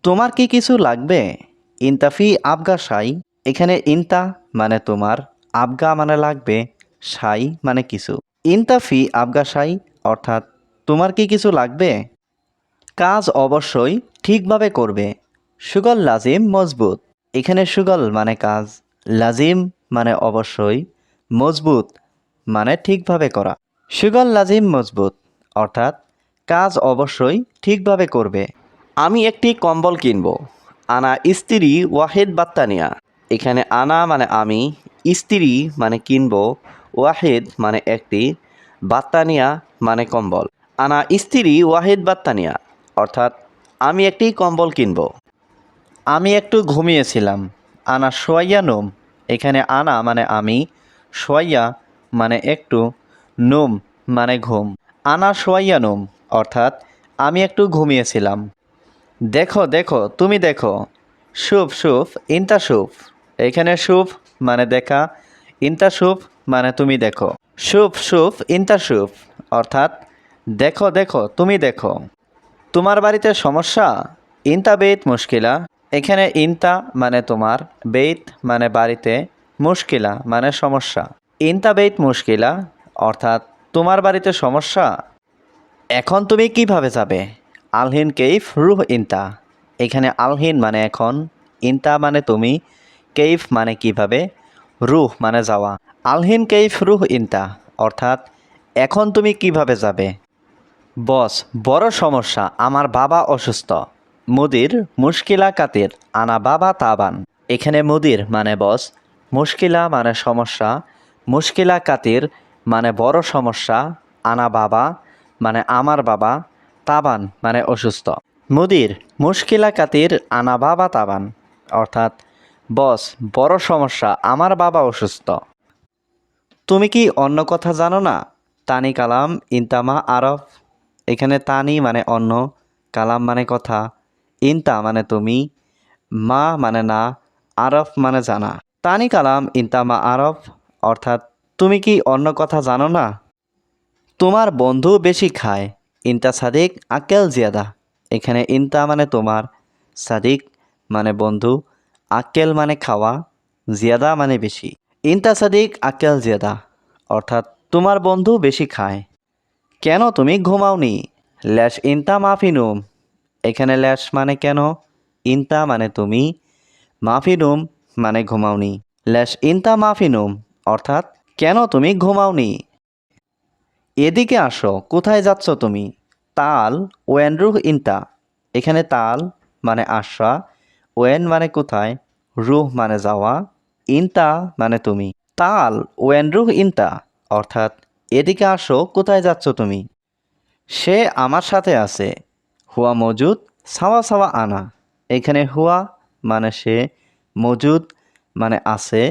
তোমার কি কিছু লাগবে? ইনতাফি আবগা সাই। এখানে ইনতা মানে তোমার, আবগা মানে লাগবে, সাই মানে কিছু। ইনতাফি আবগা সাই অর্থাৎ তোমার কি কিছু লাগবে? কাজ অবশ্যই ঠিকভাবে করবে। সুগল লাজিম মজবুত। এখানে সুগল মানে কাজ, লাজিম মানে অবশ্যই, মজবুত মানে ঠিকভাবে করা। সুগল লাজিম মজবুত অর্থাৎ কাজ অবশ্যই ঠিকভাবে করবে। আমি একটি কম্বল কিনব। আনা ইস্তিরি ওয়াহেদ বাত্তানিয়া। এখানে আনা মানে আমি, ইস্তিরি মানে কিনব, ওয়াহেদ মানে একটি, বাত্তানিয়া মানে কম্বল। আনা ইস্তিরি ওয়াহেদ বাত্তানিয়া অর্থাৎ আমি একটি কম্বল কিনব। আমি একটু ঘুমিয়েছিলাম। আনা সোয়াইয়া নোম। এখানে আনা মানে আমি, সোয়াইয়া মানে একটু, নোম মানে ঘুম। আনা সোয়াইয়া নোম অর্থাৎ আমি একটু ঘুমিয়েছিলাম। দেখো দেখো তুমি দেখো। শুভ শুভ ইনতা শুভ। এখানে শুভ মানে দেখা, ইনতা শুভ মানে তুমি দেখো। শুভ শুভ ইনতা শুভ অর্থাৎ দেখো দেখো তুমি দেখো। তোমার বাড়িতে সমস্যা? ইনতা বেত মুশকিলা। এখানে ইনতা মানে তোমার, বেত মানে বাড়িতে, মুশকিলা মানে সমস্যা। ইনতা বেত মুশকিলা অর্থাৎ তোমার বাড়িতে সমস্যা। এখন তুমি কিভাবে যাবে? আলহিন কেইফ রুহ ইনতা। এখানে আলহিন মানে এখন, ইনতা মানে তুমি, কেইফ মানে কিভাবে, রুহ মানে যাওয়া। আলহিন কেইফ রুহ ইনতা অর্থাৎ এখন তুমি কিভাবে যাবে? বস, বড় সমস্যা, আমার বাবা অসুস্থ। মুদির মুশকিলা কাতির, আনা বাবা তাবান। এখানে মুদির মানে বস, মুশকিলা মানে সমস্যা, মুশকিলা কাতির মানে বড় সমস্যা, আনা বাবা মানে আমার বাবা, তাবান মানে অসুস্থ। মুদির মুশকিলা কাতির আনা বাবা তাবান অর্থাৎ বস, বড় সমস্যা, আমার বাবা অসুস্থ। তুমি কি অন্য কথা জানো না? তানি কালাম ইনতামা আরফ। এখানে তানি মানে অন্য, কালাম মানে কথা, ইনতা মানে তুমি, মা মানে না, আরফ মানে জানা। তানি কালাম ইনতামা আরফ অর্থাৎ তুমি কি অন্য কথা জানো না? তোমার বন্ধু বেশি খায়। ইনতা সাদিক আকেল জিয়াদা। এখানে ইনতা মানে তোমার, সাদিক মানে বন্ধু, আকেল মানে খাওয়া, জিয়াদা মানে বেশি। ইনতা সাদিক আকেল জিয়াদা অর্থাৎ তোমার বন্ধু বেশি খায়। কেন তুমি ঘুমাওনি? ল্যাশ ইনতা মাফিনুম। এখানে ল্যাশ মানে কেন, ইনতা মানে তুমি, মাফিনুম মানে ঘুমাওনি। ল্যাশ ইনতা মাফিনুম অর্থাৎ কেন তুমি ঘুমাওনি? এদিকে আসো, কোথায় যাচ্ছ তুমি? তাল ওয়েন রুহ ইনতা। এখানে তাল মানে আসা, ওয়েন মানে কোথায়, রুহ মানে যাওয়া, ইনতা মানে তুমি। তাল ওয়েন রুহ ইনতা অর্থাৎ এদিকে আসো, কোথায় যাচ্ছ তুমি? সে আমার সাথে আছে। হুয়া মজুদ সাওয়া সাওয়া আনা। এখানে হুয়া মানে সে, মজুদ মানে আছে,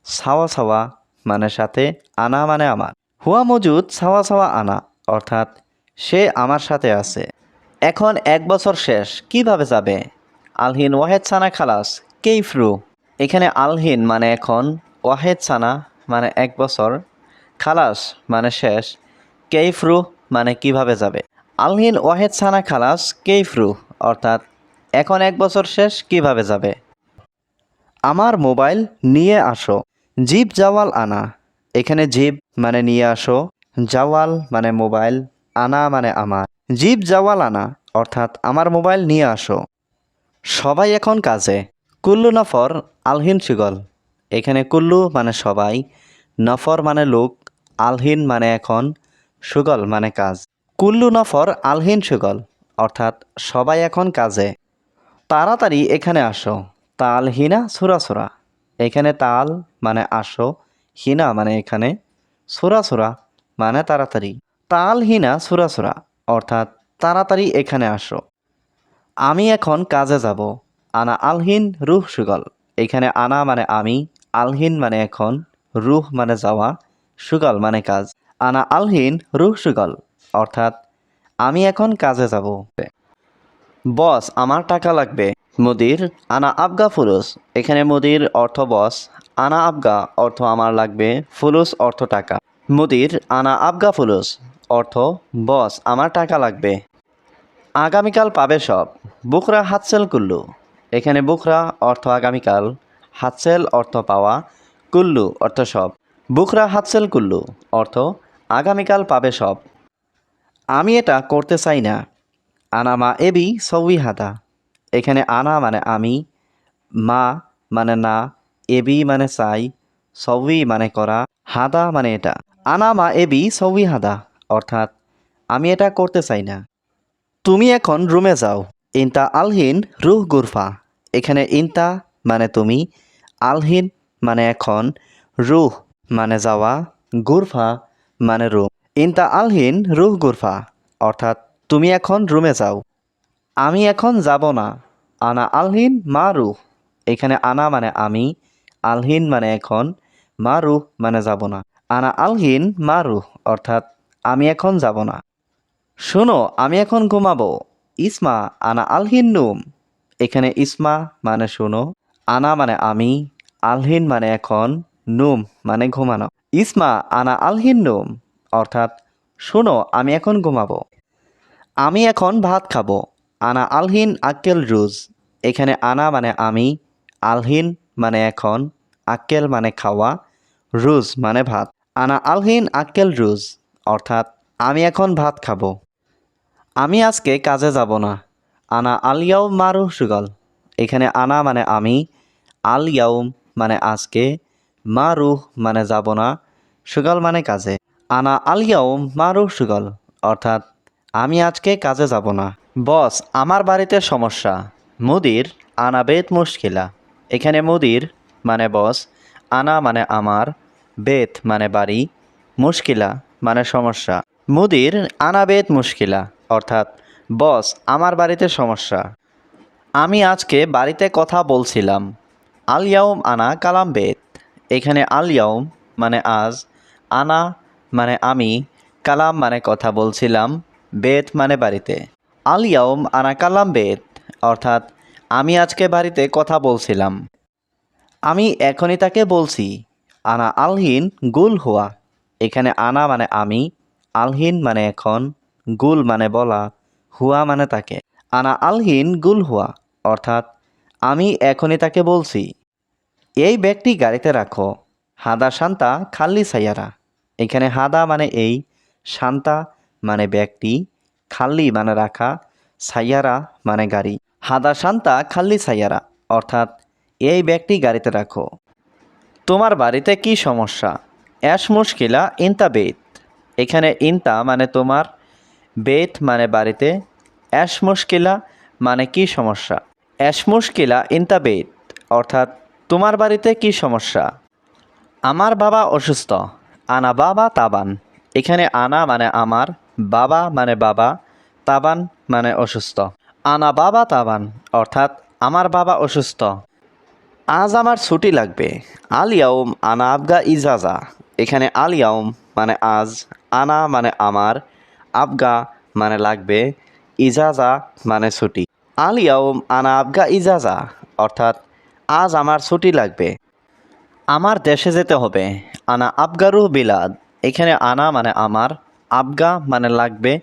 সাওয়া সাওয়া মানে সাথে, আনা মানে আমার। হুয়া মজুদ সাওয়া সাওয়া আনা অর্থাৎ সে আমার সাথে আছে। এখন 1 বছর শেষ, কিভাবে যাবে? আলহিন ওয়াহেদ সানা খালাস কেইফরু। এখানে আলহিন মানে এখন, ওয়াহেদ সানা মানে 1 বছর, খালাস মানে শেষ, কেইফরু মানে কিভাবে যাবে। আলহিন ওয়াহেদ সানা খালাস কেইফরু অর্থাৎ এখন 1 বছর শেষ, কিভাবে যাবে। আমার মোবাইল নিয়ে আসো। জিপ জাওয়াল আনা। এখানে জিপ মানে নিয়ে আসো, জাওয়াল মানে মোবাইল, আনা মানে আমার। জিপ জাওয়াল আনা অর্থাৎ আমার মোবাইল নিয়ে আসো। সবাই এখন কাজে। কুল্লু নফর আলহিন সুগল। এখানে কুল্লু মানে সবাই, নফর মানে লোক, আলহিন মানে এখন, সুগল মানে কাজ। কুল্লু নফর আলহিন সুগল অর্থাৎ সবাই এখন কাজে। তাড়াতাড়ি এখানে আসো। তাল হিনা সুরা সুরা। এখানে তাল মানে আসো, হিনা মানে এখানে, সুরা সুরা মানে তাড়াতাড়ি। তাল হিনা সুরা সুরা অর্থাৎ তাড়াতাড়ি এখানে আসো। আমি এখন কাজে যাব। আনা আলহিন রুহ সুগল। এখানে আনা মানে আমি, আলহিন মানে এখন, রুহ মানে যাওয়া, সুগল মানে কাজ। আনা আলহিন রুহ সুগল অর্থাৎ আমি এখন কাজে যাব। বস, আমার টাকা লাগবে। মুদির আনা আবগা ফুলুস। এখানে মুদির অর্থ বস, আনা আবগা অর্থ আমার লাগবে, ফুলুস অর্থ টাকা। মুদির আনা আবগা ফুলুস অর্থ বস, আমার টাকা লাগবে। আগামীকাল পাবে সব। বুকরা হাতসেল কুল্লু। এখানে বুকরা অর্থ আগামীকাল, হাতসেল অর্থ পাওয়া, কুল্লু অর্থ সব। বুকরা হাতসেল কুল্লু অর্থ আগামীকাল পাবে সব। আমি এটা করতে চাই না। আনা মা এবি সউই হাদা। এখানে আনা মানে আমি, মা মানে না, এবি মানে চাই, সউই মানে করা, হাদা মানে এটা। আনা মা এবি সউই হাদা অর্থাৎ আমি এটা করতে চাই না। তুমি এখন রুমে যাও। ইনতা আলহিন রুহ গুরফা। এখানে ইনতা মানে তুমি, আলহিন মানে এখন, রুহ মানে যাওয়া, গুরফা মানে রুম। ইনতা আলহিন রুহ গুরফা অর্থাৎ তুমি এখন রুমে যাও। আমি এখন যাব না। আনা আলহিন মা রুহ। এখানে আনা মানে আমি, আলহিন মানে এখন, মা রুহ মানে যাব না। আনা আলহিন মা রুহ অর্থাৎ আমি এখন যাব না। শোনো, আমি এখন ঘুমাবো। ইসমা আনা আলহিন নুম। এখানে ইসমা মানে শোনো, আনা মানে আমি, আলহিন মানে এখন, নুম মানে ঘুমানো। ইসমা আনা আলহিন নুম অর্থাৎ শোনো, আমি এখন ঘুমাবো। আমি এখন ভাত খাবো। আনা আলহিন আক্কেল রুজ। এখানে আনা মানে আমি, আলহিন মানে এখন, আক্কেল মানে খাওয়া, রুজ মানে ভাত। আনা আলহিন আক্কেল রুজ অর্থাৎ আমি এখন ভাত খাবো। আমি আজকে কাজে যাব না। আনা আলিয়াও মারুহ সুগল। এখানে আনা মানে আমি, আল ইয়াউম মানে আজকে, মারুহ মানে যাব না, সুগল মানে কাজে। আনা আল ইয়াউম মারুহ সুগল অর্থাৎ আমি আজকে কাজে যাব না। বস, আমার বাড়িতে সমস্যা। মুদির আনা বেত মুশকিলা। এখানে মুদির মানে বস, আনা মানে আমার, বেত মানে বাড়ি, মুশকিলা মানে সমস্যা। মুদির আনা বেত মুশকিলা অর্থাৎ বস, আমার বাড়িতে সমস্যা। আমি আজকে বাড়িতে কথা বলছিলাম। আল ইয়াউম আনা কালাম বেত। এখানে আল ইয়াউম মানে আজ, আনা মানে আমি, কালাম মানে কথা বলছিলাম, বেত মানে বাড়িতে। আল ইয়াউম আনা কালাম বেত অর্থাৎ আমি আজকে বাড়িতে কথা বলছিলাম। আমি এখনই তাকে বলছি। আনা আলহিন গুল হুয়া। এখানে আনা মানে আমি, আলহিন মানে এখন, গুল মানে বলা, হুয়া মানে তাকে। আনা আলহিন গুল হুয়া অর্থাৎ আমি এখনই তাকে বলছি। এই ব্যাগটি গাড়িতে রাখো। হাদা শান্তা খাল্লি সাইয়ারা। এখানে হাদা মানে এই, শান্তা মানে ব্যাগটি, খাল্লি মানে রাখা, সাইয়ারা মানে গাড়ি। হাদা শান্তা খাল্লি সাইয়ারা অর্থাৎ এই ব্যাগটি গাড়িতে রাখো। তোমার বাড়িতে কি সমস্যা? অ্যাশ মুশকিলা ইনতা বেত। এখানে ইনতা মানে তোমার, বেত মানে বাড়িতে, অ্যাশ মুশকিলা মানে কি সমস্যা। অ্যাশ মুশকিলা ইনতা বেত অর্থাৎ তোমার বাড়িতে কি সমস্যা? আমার বাবা অসুস্থ। আনা বাবা তাবান। এখানে আনা মানে আমার, বাবা মানে বাবা, তাবান মানে অসুস্থ। আনা বাবা তাবান অর্থাৎ আমার বাবা অসুস্থ। আজ আমার ছুটি লাগবে। আল ইয়াউম আনা আবগা ইজাজা। এখানে আল ইয়াউম মানে আজ, আনা মানে আমার, আবগা মানে লাগবে, ইজাজা মানে ছুটি। আল ইয়াউম আনা আবগা ইজাজা অর্থাৎ আজ আমার ছুটি লাগবে। আমার দেশে যেতে হবে। আনা আবগারুহ বিলাদ। এখানে আনা মানে আমার, আবগা মানে লাগবে,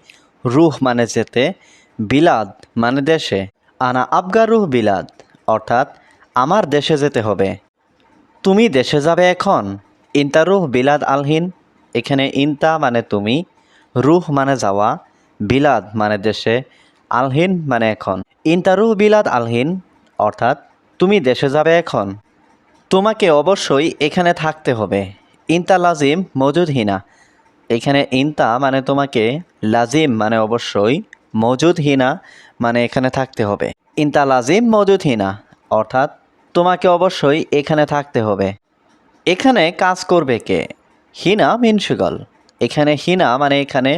রুহ মানে যেতে, বিলাদ মানে দেশে। আনা আবগারুহ বিলাদ অর্থাৎ আমার দেশে যেতে হবে। তুমি দেশে যাবে এখন? ইনতা রুহ বিলাদ আলহিন। এখানে ইনতা মানে তুমি, রুহ মানে যাওয়া, বিলাদ মানে দেশে, আলহিন মানে এখন। ইনতা রুহ বিলাদ আলহিন অর্থাৎ তুমি দেশে যাবে এখন। তোমাকে অবশ্যই এখানে থাকতে হবে। ইনতা লাজিম মজুদ হিনা। এখানে ইনতা মানে তোমাকে, লাজিম মানে অবশ্যই, মজুদ হিনা মানে এখানে থাকতে হবে। ইনতা লাজিম মজুদ হিনা অর্থাৎ তোমাকে অবশ্যই এখানে থাকতে হবে। এখানে কাজ করবে কে? হিনা মিন সুগল। এখানে হিনা মানে এখানে,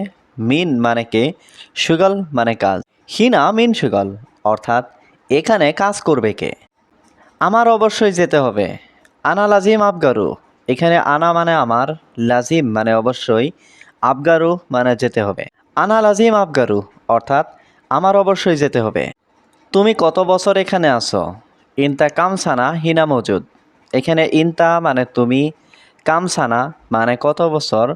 মিন মানে কে, সুগল মানে কাজ। হিনা মিন সুগল অর্থাৎ এখানে কাজ করবে কে? আমার অবশ্যই যেতে হবে। আনা লাজিম আবগারু। এখানে আনা মানে আমার, লাজিম মানে অবশ্যই, আবগারু মানে যেতে হবে। আনা লাজিম আবগারু অর্থাৎ আমার অবশ্যই যেতে হবে। তুমি কত বছর এখানে আছো? ইনতা কামসানা হিনা মজুদ। এখানে ইনতা মানে তুমি, কামসানা মানে কত বছর,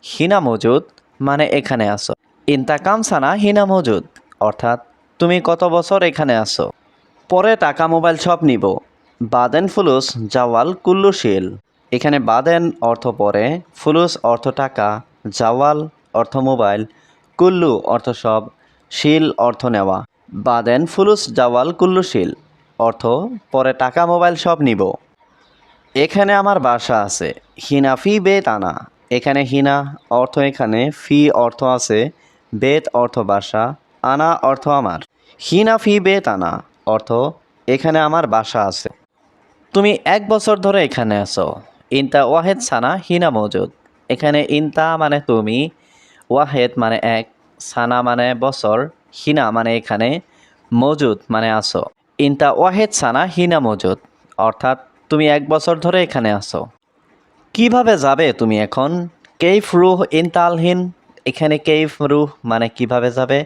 হিনা মজুদ মানে এখানে আছো। ইনতা কামসানা হিনা মজুদ অর্থাৎ তুমি কত বছর এখানে আছো। পরে টাকা মোবাইল সব নিব। বাদেন ফুলুস জাওয়াল কুল্লু শিল। এখানে বাদেন অর্থ পরে, ফুলুস অর্থ টাকা, জাওয়াল অর্থ মোবাইল, কুল্লু অর্থ সব, শিল অর্থ নেওয়া। বাদেন ফুলুস জাওয়াল কুল্লু শিল অর্থ পরে টাকা মোবাইল সব নিব। এখানে আমার বাসা আছে। হিনা ফি বেত আনা। এখানে হিনা অর্থ এখানে, ফি অর্থ আছে, বেত অর্থ বাসা, আনা অর্থ আমার। হিনা ফি বেত আনা অর্থ এখানে আমার বাসা আছে। তুমি 1 বছর ধরে এখানে আছো। ইনতা ওয়াহেদ সানা হিনা মজুদ। এখানে ইনতা মানে তুমি, ওয়াহেদ মানে এক, সানা মানে বছর, হিনা মানে এখানে, মজুদ মানে আছো। ইনতা ওয়াহেদ সানা হিনা মজুদ অর্থাৎ তুমি 1 বছর ধরে এখানে আছো। কিভাবে যাবে তুমি এখন? কেইফ রুহ ইনতা আলহিন। এখানে কেইফ রুহ মানে কিভাবে যাবে,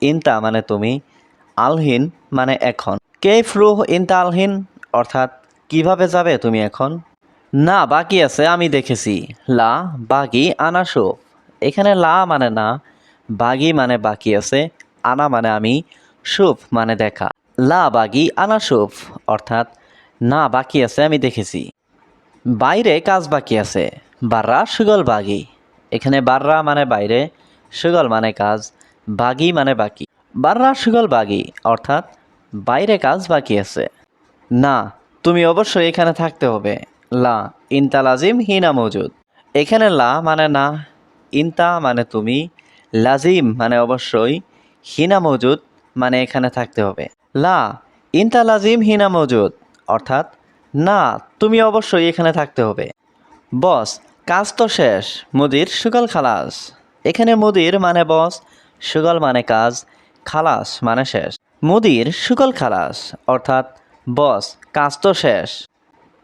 ইনতা মানে তুমি, আলহিন মানে এখন। কেইফ রুহ ইনতা আলহিন অর্থাৎ কিভাবে যাবে তুমি এখন? না বাকি আছে, আমি দেখেছি। লা বাগি আনা সুফ। এখানে লা মানে না, বাগি মানে বাকি আছে, আনা মানে আমি, সুফ মানে দেখা। লা বাগি আনা সুফ অর্থাৎ না বাকি আছে, আমি দেখেছি। বাইরে কাজ বাকি আছে। বাররা সুগল বাগি। এখানে বাররা মানে বাইরে, সুগল মানে কাজ, বাগি মানে বাকি। বাররা সুগল বাগি অর্থাৎ বাইরে কাজ বাকি আছে। না তুমি অবশ্যই এখানে থাকতে হবে। লা ইনতা লাজিম হিনা মজুদ। এখানে লা মানে না, ইনতা মানে তুমি, লাজিম মানে অবশ্যই, হিনা মজুদ মানে এখানে থাকতে হবে। লা ইনতা লাজিম হিনা মজুদ অর্থাৎ না তুমি অবশ্যই এখানে থাকতে হবে। বস কাজ তো শেষ, মুদির সুগল খালাস। এখানে মুদির মানে বস, সুগল মানে কাজ, খালাস মানে শেষ। মুদির সুগল খালাস অর্থাৎ বস কাজ তো শেষ।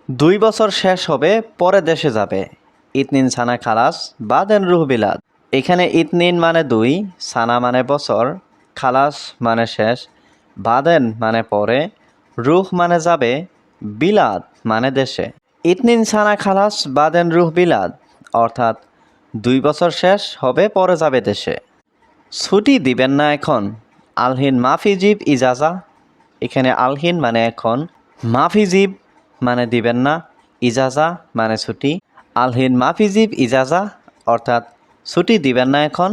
2 বছর শেষ হবে পরে দেশে যাবে। ইতনিন সানা খালাস বাদেন রুহ বিলাদ। এখানে ইতনিন মানে 2, সানা মানে বছর, খালাস মানে শেষ, বাদেন মানে পরে, রুহ মানে যাবে, বিলাদ মানে দেশে। ইতনিন সানা খালাস বাদেন রুহ বিলাদ অর্থাৎ 2 বছর শেষ হবে পরে যাবে দেশে। ছুটি দিবেন না এখন? আলহিন মাফিজিব ইজাজা। এখানে আলহিন মানে এখন, মাফিজিব মানে দিবেন না, ইজাজা মানে ছুটি। আলহিন মাফিজিব ইজাজা অর্থাৎ ছুটি দিবেন না এখন।